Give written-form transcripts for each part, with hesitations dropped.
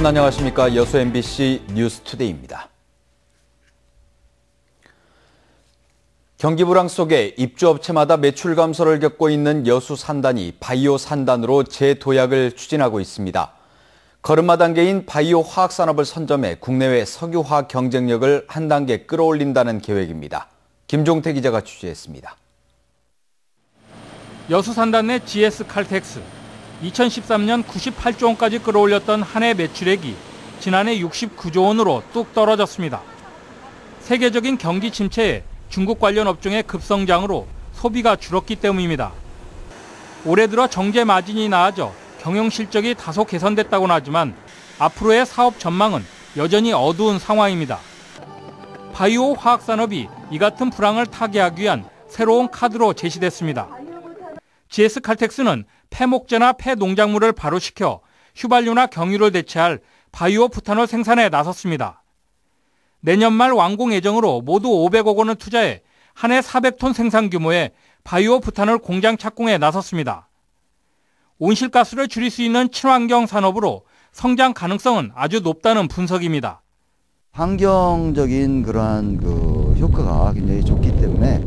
여러분 안녕하십니까. 여수 MBC 뉴스투데이입니다. 경기 불황 속에 입주업체마다 매출 감소를 겪고 있는 여수 산단이 바이오 산단으로 재도약을 추진하고 있습니다. 걸음마 단계인 바이오 화학 산업을 선점해 국내외 석유화학 경쟁력을 한 단계 끌어올린다는 계획입니다. 김종태 기자가 취재했습니다. 여수 산단 내 GS 칼텍스. 2013년 98조 원까지 끌어올렸던 한 해 매출액이 지난해 69조 원으로 뚝 떨어졌습니다. 세계적인 경기 침체에 중국 관련 업종의 급성장으로 소비가 줄었기 때문입니다. 올해 들어 정제 마진이 나아져 경영 실적이 다소 개선됐다고는 하지만 앞으로의 사업 전망은 여전히 어두운 상황입니다. 바이오 화학 산업이 이 같은 불황을 타개하기 위한 새로운 카드로 제시됐습니다. GS 칼텍스는 폐목재나 폐농작물을 발효시켜 휘발유나 경유를 대체할 바이오 부탄올 생산에 나섰습니다. 내년 말 완공 예정으로 모두 500억 원을 투자해 한 해 400톤 생산 규모의 바이오 부탄올 공장 착공에 나섰습니다. 온실가스를 줄일 수 있는 친환경 산업으로 성장 가능성은 아주 높다는 분석입니다. 환경적인 그러한 효과가 굉장히 좋기 때문에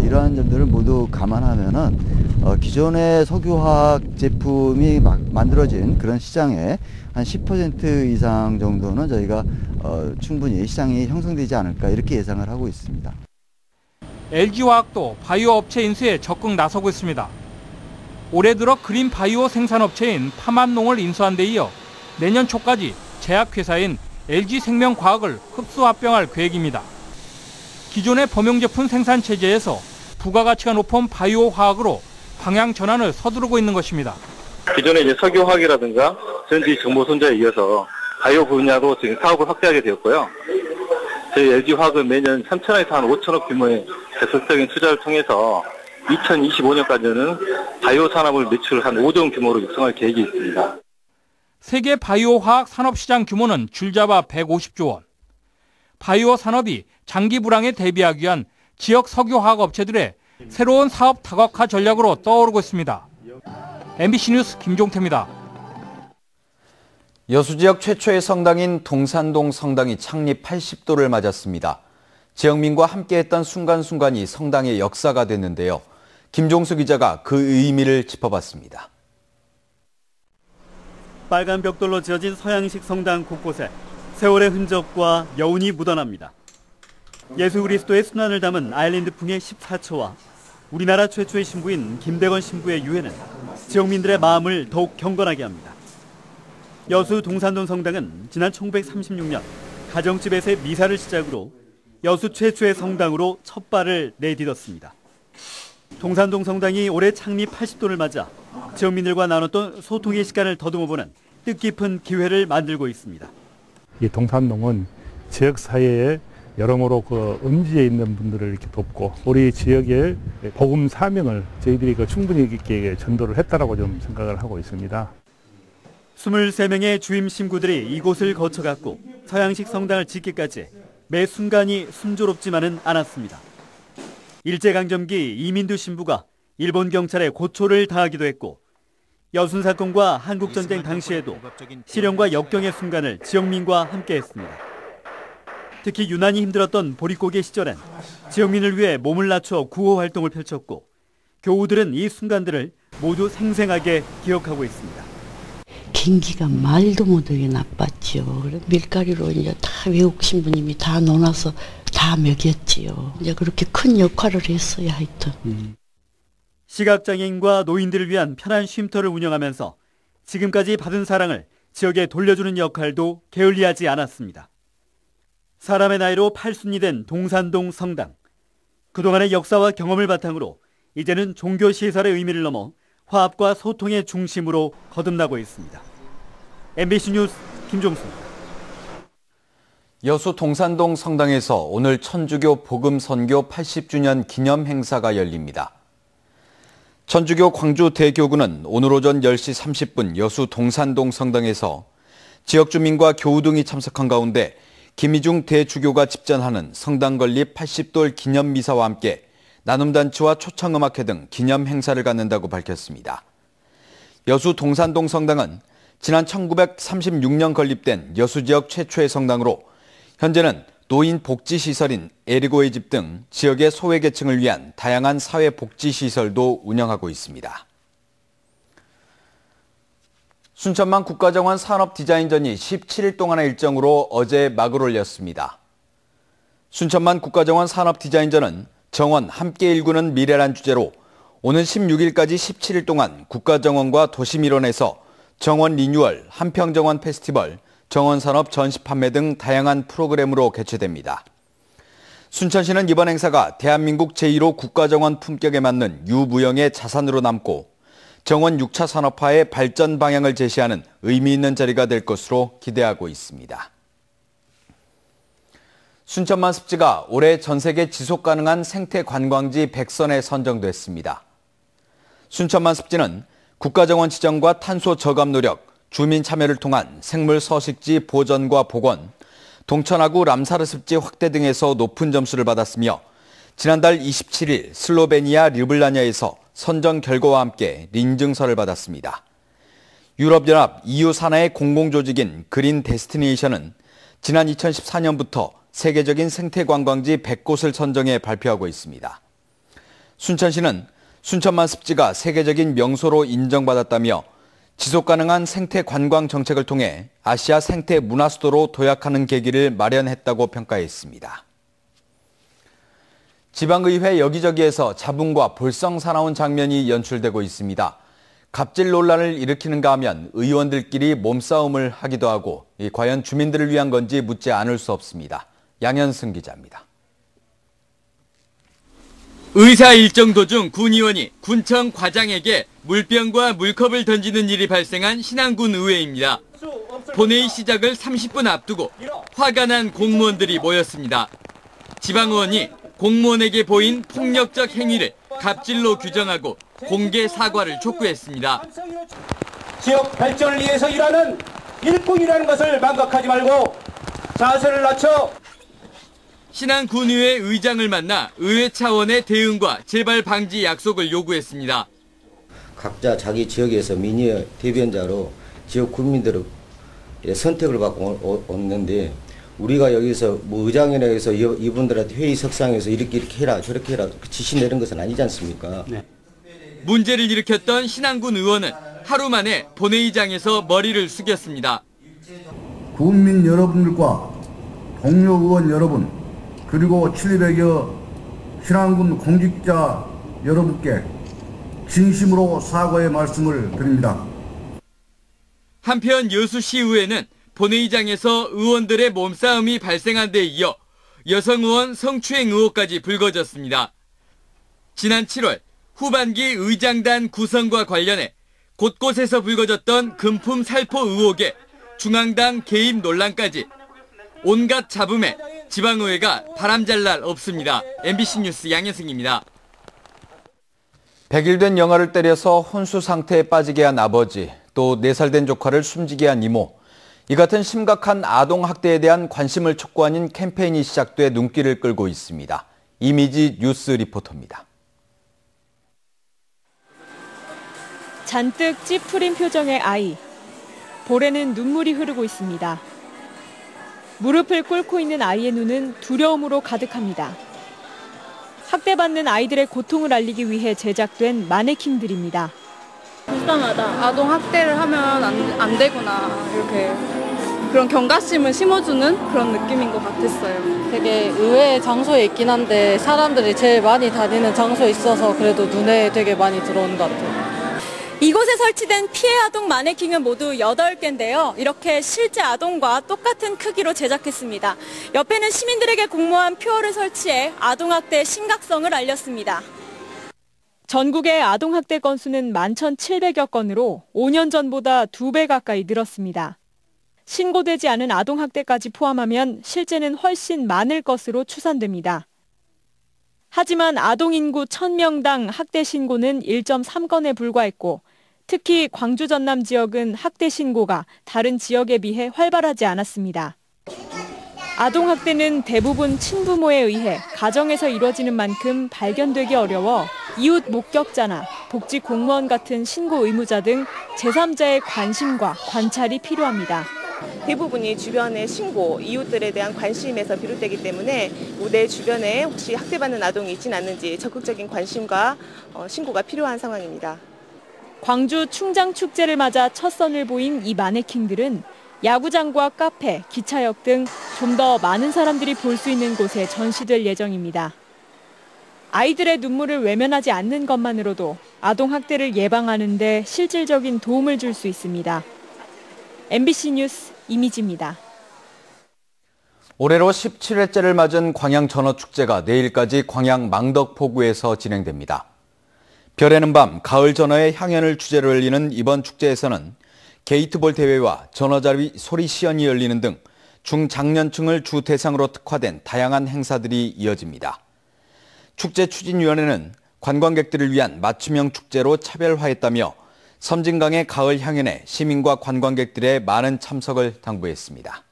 이러한 점들을 모두 감안하면은 기존의 석유화학 제품이 만들어진 그런 시장에 한 10% 이상 정도는 저희가 충분히 시장이 형성되지 않을까 이렇게 예상을 하고 있습니다. LG화학도 바이오 업체 인수에 적극 나서고 있습니다. 올해 들어 그린 바이오 생산업체인 파만농을 인수한 데 이어 내년 초까지 제약회사인 LG생명과학을 흡수합병할 계획입니다. 기존의 범용제품 생산 체제에서 부가가치가 높은 바이오 화학으로 방향 전환을 서두르고 있는 것입니다. 기존의 이제 석유화학이라든가 전지 정보 손자에 이어서 바이오 분야로 지금 사업을 확대하게 되었고요. 저희 LG화학은 매년 3천억에서 한 5천억 규모의 계속적인 투자를 통해서 2025년까지는 바이오 산업을 매출 한 5조 원 규모로 육성할 계획이 있습니다. 세계 바이오 화학 산업 시장 규모는 줄잡아 150조 원. 바이오 산업이 장기 불황에 대비하기 위한 지역 석유화학 업체들의 새로운 사업 다각화 전략으로 떠오르고 있습니다. MBC 뉴스 김종태입니다. 여수 지역 최초의 성당인 동산동 성당이 창립 80도를 맞았습니다. 지역민과 함께했던 순간순간이 성당의 역사가 됐는데요. 김종수 기자가 그 의미를 짚어봤습니다. 빨간 벽돌로 지어진 서양식 성당 곳곳에 세월의 흔적과 여운이 묻어납니다. 예수 그리스도의 순환을 담은 아일랜드풍의 14초와 우리나라 최초의 신부인 김대건 신부의 유해는 지역민들의 마음을 더욱 경건하게 합니다. 여수 동산동 성당은 지난 1936년 가정집에서의 미사를 시작으로 여수 최초의 성당으로 첫 발을 내딛었습니다. 동산동 성당이 올해 창립 80도를 맞아 지역민들과 나눴던 소통의 시간을 더듬어보는 뜻깊은 기회를 만들고 있습니다. 이 동산동은 지역 사회에 여러모로 음지에 있는 분들을 이렇게 돕고 우리 지역의 복음 사명을 저희들이 충분히 있게 전도를 했다라고 좀 생각을 하고 있습니다. 23명의 주임 신구들이 이곳을 거쳐갔고 서양식 성당을 짓기까지 매 순간이 순조롭지만은 않았습니다. 일제강점기 이민두 신부가 일본 경찰에 고초를 당하기도 했고 여순 사건과 한국전쟁 당시에도 실형과 역경의 순간을 지역민과 함께했습니다. 특히 유난히 힘들었던 보릿고개 시절엔 지역민을 위해 몸을 낮춰 구호 활동을 펼쳤고 교우들은 이 순간들을 모두 생생하게 기억하고 있습니다. 경기가 말도 못하게 나빴지요. 밀가리로 이제 다 외국 신부님이 다 논아서 다 먹였지요. 이제 그렇게 큰 역할을 했어요, 하여튼. 시각장애인과 노인들을 위한 편한 쉼터를 운영하면서 지금까지 받은 사랑을 지역에 돌려주는 역할도 게을리하지 않았습니다. 사람의 나이로 8순이 된 동산동 성당. 그동안의 역사와 경험을 바탕으로 이제는 종교시설의 의미를 넘어 화합과 소통의 중심으로 거듭나고 있습니다. MBC 뉴스 김종수입니다. 여수 동산동 성당에서 오늘 천주교 복음선교 80주년 기념 행사가 열립니다. 천주교 광주 대교구는 오늘 오전 10시 30분 여수 동산동 성당에서 지역 주민과 교우 등이 참석한 가운데 김희중 대주교가 집전하는 성당 건립 80돌 기념 미사와 함께 나눔단체와 초청음악회 등 기념 행사를 갖는다고 밝혔습니다. 여수 동산동 성당은 지난 1936년 건립된 여수 지역 최초의 성당으로 현재는 노인 복지시설인 에리고의 집 등 지역의 소외계층을 위한 다양한 사회복지시설도 운영하고 있습니다. 순천만 국가정원 산업디자인전이 17일 동안의 일정으로 어제 막을 올렸습니다. 순천만 국가정원 산업디자인전은 정원 함께 일구는 미래란 주제로 오는 16일까지 17일 동안 국가정원과 도심일원에서 정원 리뉴얼, 한평정원 페스티벌, 정원산업 전시 판매 등 다양한 프로그램으로 개최됩니다. 순천시는 이번 행사가 대한민국 제1호 국가정원 품격에 맞는 유무형의 자산으로 남고 정원 6차 산업화의 발전 방향을 제시하는 의미 있는 자리가 될 것으로 기대하고 있습니다. 순천만 습지가 올해 전 세계 지속가능한 생태 관광지 100선에 선정됐습니다. 순천만 습지는 국가정원 지정과 탄소 저감 노력, 주민 참여를 통한 생물 서식지 보전과 복원, 동천하구 람사르 습지 확대 등에서 높은 점수를 받았으며 지난달 27일 슬로베니아 르블라냐에서 선정 결과와 함께 인증서를 받았습니다. 유럽연합 EU 산하의 공공조직인 그린 데스티네이션은 지난 2014년부터 세계적인 생태관광지 100곳을 선정해 발표하고 있습니다. 순천시는 순천만 습지가 세계적인 명소로 인정받았다며 지속가능한 생태관광 정책을 통해 아시아 생태 문화수도로 도약하는 계기를 마련했다고 평가했습니다. 지방의회 여기저기에서 잡음과 볼썽사나운 장면이 연출되고 있습니다. 갑질 논란을 일으키는가 하면 의원들끼리 몸싸움을 하기도 하고 과연 주민들을 위한 건지 묻지 않을 수 없습니다. 양현승 기자입니다. 의사 일정 도중 군 의원이 군청 과장에게 물병과 물컵을 던지는 일이 발생한 신안군 의회입니다. 본회의 시작을 30분 앞두고 화가 난 공무원들이 모였습니다. 지방의원이 공무원에게 보인 폭력적 행위를 갑질로 규정하고 공개 사과를 촉구했습니다. 지역 발전을 위해서 일하는 일꾼이라는 것을 망각하지 말고 자세를 낮춰 신안군의회 의장을 만나 의회 차원의 대응과 재발 방지 약속을 요구했습니다. 각자 자기 지역에서 민의의 대변자로 지역 국민들의 선택을 받고 왔는데 우리가 여기서 뭐 의장이나 해서 이분들한테 회의 석상에서 이렇게 해라 저렇게 해라 지시 내린 것은 아니지 않습니까? 네. 문제를 일으켰던 신안군 의원은 하루 만에 본회의장에서 머리를 숙였습니다. 국민 여러분들과 동료 의원 여러분 그리고 700여 신안군 공직자 여러분께 진심으로 사과의 말씀을 드립니다. 한편 여수시의회는 본회의장에서 의원들의 몸싸움이 발생한 데 이어 여성 의원 성추행 의혹까지 불거졌습니다. 지난 7월 후반기 의장단 구성과 관련해 곳곳에서 불거졌던 금품 살포 의혹에 중앙당 개입 논란까지 온갖 잡음에 지방의회가 바람잘 날 없습니다. MBC 뉴스 양현승입니다. 100일 된 영아를 때려서 혼수 상태에 빠지게 한 아버지, 또 4살 된 조카를 숨지게 한 이모. 이 같은 심각한 아동학대에 대한 관심을 촉구하는 캠페인이 시작돼 눈길을 끌고 있습니다. 이미지 뉴스 리포터입니다. 잔뜩 찌푸린 표정의 아이. 볼에는 눈물이 흐르고 있습니다. 무릎을 꿇고 있는 아이의 눈은 두려움으로 가득합니다. 학대받는 아이들의 고통을 알리기 위해 제작된 마네킹들입니다. 불쌍하다. 아동 학대를 하면 안 되구나. 이렇게 그런 경각심을 심어주는 그런 느낌인 것 같았어요. 되게 의외의 장소에 있긴 한데 사람들이 제일 많이 다니는 장소에 있어서 그래도 눈에 되게 많이 들어오는 것 같아요. 이곳에 설치된 피해 아동 마네킹은 모두 8개인데요. 이렇게 실제 아동과 똑같은 크기로 제작했습니다. 옆에는 시민들에게 공모한 표어를 설치해 아동학대의 심각성을 알렸습니다. 전국의 아동학대 건수는 11,700여 건으로 5년 전보다 2배 가까이 늘었습니다. 신고되지 않은 아동학대까지 포함하면 실제는 훨씬 많을 것으로 추산됩니다. 하지만 아동인구 1000명당 학대 신고는 1.3건에 불과했고 특히 광주 전남 지역은 학대 신고가 다른 지역에 비해 활발하지 않았습니다. 아동학대는 대부분 친부모에 의해 가정에서 이루어지는 만큼 발견되기 어려워 이웃 목격자나 복지 공무원 같은 신고 의무자 등 제3자의 관심과 관찰이 필요합니다. 대부분이 주변의 신고, 이웃들에 대한 관심에서 비롯되기 때문에 내 주변에 혹시 학대받는 아동이 있지는 않는지 적극적인 관심과 신고가 필요한 상황입니다. 광주 충장축제를 맞아 첫 선을 보인 이 마네킹들은 야구장과 카페, 기차역 등 좀 더 많은 사람들이 볼 수 있는 곳에 전시될 예정입니다. 아이들의 눈물을 외면하지 않는 것만으로도 아동학대를 예방하는 데 실질적인 도움을 줄 수 있습니다. MBC 뉴스 이미지입니다. 올해로 17회째를 맞은 광양 전어축제가 내일까지 광양 망덕포구에서 진행됩니다. 별에는 밤, 가을 전어의 향연을 주제로 열리는 이번 축제에서는 게이트볼 대회와 전어잡이 소리 시연이 열리는 등 중장년층을 주 대상으로 특화된 다양한 행사들이 이어집니다. 축제 추진위원회는 관광객들을 위한 맞춤형 축제로 차별화했다며 섬진강의 가을 향연에 시민과 관광객들의 많은 참석을 당부했습니다.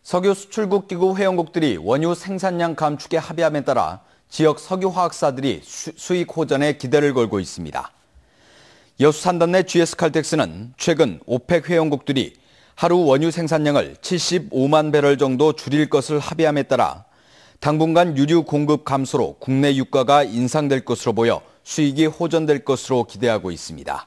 석유 수출국 기구 회원국들이 원유 생산량 감축에 합의함에 따라 지역 석유화학사들이 수익 호전에 기대를 걸고 있습니다. 여수산단 내 GS칼텍스는 최근 오펙 회원국들이 하루 원유 생산량을 75만 배럴 정도 줄일 것을 합의함에 따라 당분간 유류 공급 감소로 국내 유가가 인상될 것으로 보여 수익이 호전될 것으로 기대하고 있습니다.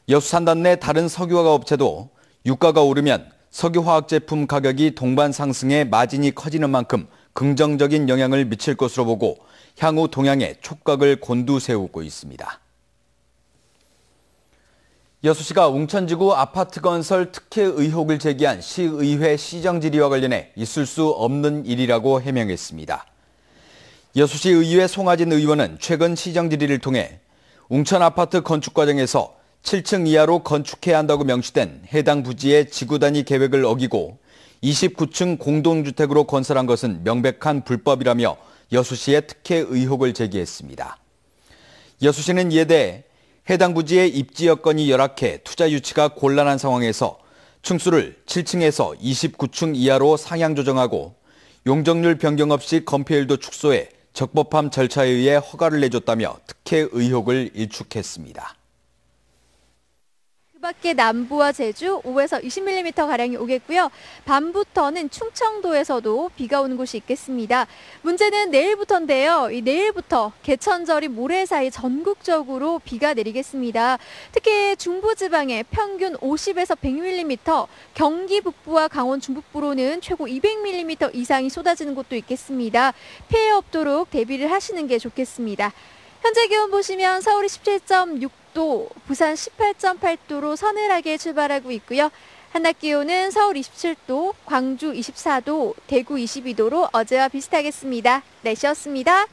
여수산단 내 다른 석유화학 업체도 유가가 오르면 석유화학 제품 가격이 동반 상승해 마진이 커지는 만큼 긍정적인 영향을 미칠 것으로 보고 향후 동향에 촉각을 곤두세우고 있습니다. 여수시가 웅천지구 아파트 건설 특혜 의혹을 제기한 시의회 시정질의와 관련해 있을 수 없는 일이라고 해명했습니다. 여수시의회 송하진 의원은 최근 시정질의를 통해 웅천 아파트 건축 과정에서 7층 이하로 건축해야 한다고 명시된 해당 부지의 지구 단위 계획을 어기고 29층 공동주택으로 건설한 것은 명백한 불법이라며 여수시에 특혜 의혹을 제기했습니다. 여수시는 이에 대해 해당 부지의 입지 여건이 열악해 투자 유치가 곤란한 상황에서 층수를 7층에서 29층 이하로 상향 조정하고 용적률 변경 없이 건폐율도 축소해 적법함 절차에 의해 허가를 내줬다며 특혜 의혹을 일축했습니다. 그밖에 남부와 제주 5에서 20mm가량이 오겠고요. 밤부터는 충청도에서도 비가 오는 곳이 있겠습니다. 문제는 내일부터인데요. 이 내일부터 개천절이 모레 사이 전국적으로 비가 내리겠습니다. 특히 중부지방에 평균 50에서 100mm, 경기 북부와 강원 중북부로는 최고 200mm 이상이 쏟아지는 곳도 있겠습니다. 피해 없도록 대비를 하시는 게 좋겠습니다. 현재 기온 보시면 서울이 17.6도, 부산 18.8도로 서늘하게 출발하고 있고요. 한낮 기온은 서울 27도, 광주 24도, 대구 22도로 어제와 비슷하겠습니다. 날씨였습니다.